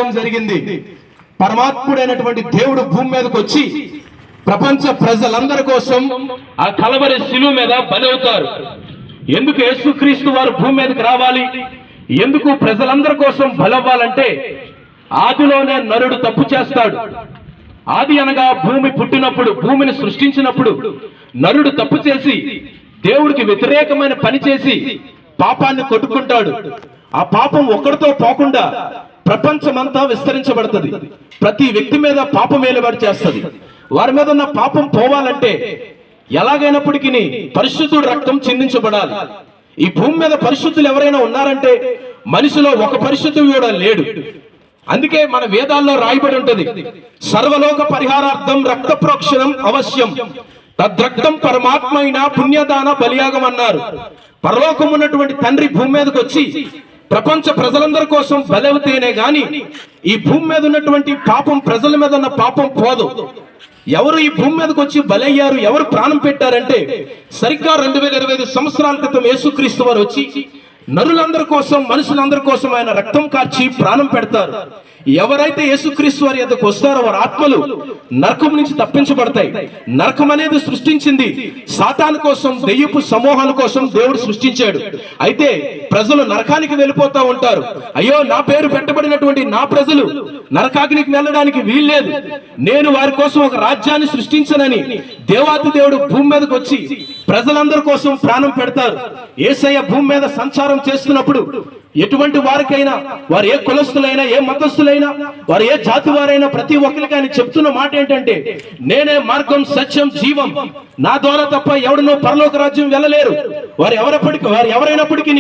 జరిగింది. పరమాత్ముడైనటువంటి దేవుడు భూమి మీదకి వచ్చి ప్రపంచ ప్రజలందరి కోసం ఆ కలవరి శిలువ మీద బలవుతారు. ఎందుకు యేసుక్రీస్తు వారు భూమి మీదకి రావాలి, ఎందుకు ప్రజలందరి కోసం బలవ్వాలంటే ఆదిలోనే నరుడు తప్పు చేస్తాడు. ఆది అనగా భూమి పుట్టినప్పుడు, భూమిని సృష్టించినప్పుడు నరుడు తప్పు చేసి దేవుడికి వ్యతిరేకమైన పని చేసి పాపాన్ని కొట్టుకుంటాడు. ఆ పాపం ఒక్కడితో పోకుండా ప్రపంచమంతా విస్తరించబడుతుంది. ప్రతి వ్యక్తి మీద పాపం ఏలుబడి చేస్తుంది. వారి మీద ఉన్న పాపం పోవాలంటే ఎలాగైనప్పటికీ పరిశుద్ధుడు రక్తం చిందించబడాలి. ఈ భూమి మీద పరిశుద్ధులు ఎవరైనా ఉన్నారంటే మనిషిలో ఒక పరిశుద్ధుడు కూడా లేడు. అందుకే మన వేదాల్లో రాయబడి ఉంటది, సర్వలోక పరిహారార్థం రక్త ప్రోక్షణం అవశ్యం, తద్రక్తం పరమాత్మైన పుణ్యదాన బలియాగం అన్నారు. పరలోకం ఉన్నటువంటి తండ్రి భూమి మీదకి వచ్చి ప్రపంచ ప్రజలందరి కోసం బలవుతేనే గాని ఈ భూమి మీద ఉన్నటువంటి పాపం, ప్రజల మీద ఉన్న పాపం పోదు. ఎవరు ఈ భూమి మీదకి వచ్చి బలయ్యారు, ఎవరు ప్రాణం పెట్టారంటే సరిగ్గా 2025 సంవత్సరాల క్రితం యేసుక్రీస్తు వారు వచ్చి నరులందరి కోసం, మనుషులందరి కోసం ఆయన రక్తం కార్చి ప్రాణం పెడతారు. ఎవరైతే యేసుక్రీస్తు వారి యొద్దకు వస్తారో వారి ఆత్మలు నరకం నుంచి తప్పించబడతాయి. నరకం అనేది సృష్టించింది సాతాను కోసం, దెయ్యపు సమూహాల కోసం దేవుడు సృష్టించాడు. అయితే ప్రజలు నరకానికి వెళ్ళిపోతా ఉంటారు. అయ్యో, నా పేరు పెట్టబడినటువంటి నా ప్రజలు నరకాగ్నికి వెళ్ళడానికి వీల్లేదు, నేను వారి కోసం ఒక రాజ్యాన్ని సృష్టించనని దేవాతి దేవుడు భూమి మీదకి వచ్చి ప్రజలందరి కోసం ప్రాణం పెడతారు. యేసయ్య భూమి మీద సంచారం చేస్తున్నప్పుడు ఎటువంటి వారికైనా, వారు ఏ కులస్తులైనా, ఏ మతస్థులైనా, వారు ఏ జాతి వారైనా, ప్రతి ఒక్కరికి ఆయన చెప్తున్న మాట ఏంటంటే, నేనే మార్గం, సత్యం, జీవం, నా ద్వారా తప్ప ఎవడనో పరలోక రాజ్యం వెళ్ళలేరు. వారు ఎవరైనప్పటికీ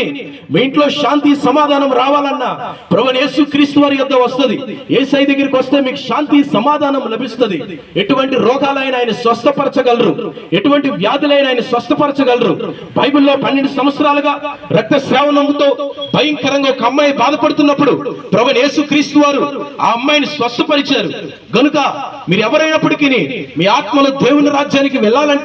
మీ ఇంట్లో శాంతి సమాధానం రావాలన్నా ప్రభువైన యేసుక్రీస్తు వారి యొద్ద వస్తుంది. యేసయ్య దగ్గరికి వస్తే మీకు శాంతి సమాధానం లభిస్తుంది. ఎటువంటి రోగాలైనా ఆయన స్వస్థపరచగలరు, ఎటువంటి వ్యాధులైనా ఆయన స్వస్థపరచగలరు. బైబిల్లో 12 సంవత్సరాలుగా రక్తస్రావణంతో భయంకరంగా ఒక అమ్మాయి బాధపడుతున్నప్పుడు ప్రభువైన యేసుక్రీస్తు వారు ఆ అమ్మాయిని స్వస్థపరిచారు. గనుక మీరు ఎవరైనప్పటికీ మీ ఆత్మలో దేవుని రాజ్యానికి వెళ్ళాలంటే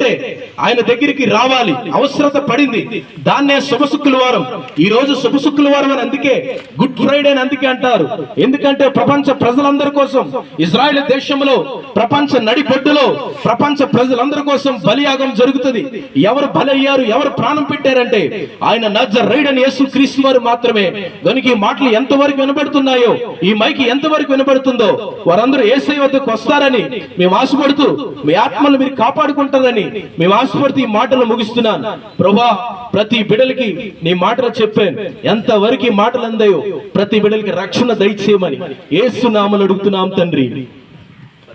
ఆయన దగ్గరికి రావాలి. అవసరత పడింది. దాన్నే శుభ శుక్రవారం. ఈ రోజు శుభ శుక్రవారం అని అందుకే గుడ్ ఫ్రైడే అని అందుకే అంటారు. ఎందుకంటే ప్రపంచ ప్రజలందరి కోసం ఇజ్రాయెల్ దేశంలో, ప్రపంచ నడిబొడ్డులో ప్రపంచ ప్రజలందరి కోసం బలియాగం జరుగుతుంది. ఎవరు బలయ్యారు, ఎవరు ప్రాణం పెట్టారంటే ఆయన నజరేయుడైన యేసుక్రీస్తు వారు మాత్రమే. గనుక ఈ మాటలు ఎంతవరకు వినబడుతున్నాయో, ఈ మైకి ఎంతవరకు వినబడుతుందో వారందరూ యేసయ్య వద్దకు వస్తారని మేము ఆశపడుతూ, మీ ఆత్మలు మీరు కాపాడుకుంటారని మేము ఆశపడుతూ ఈ మాటలు ముగిస్తున్నాను. ప్రభువా, ప్రతి బిడ్డలకి నీ మాటలు చెప్పాను. ఎంతవరకు ఈ మాటలు అందాయో ప్రతి బిడ్డలకి రక్షణ దయచేయమని యేసు నామములో అడుగుతున్నాం తండ్రి.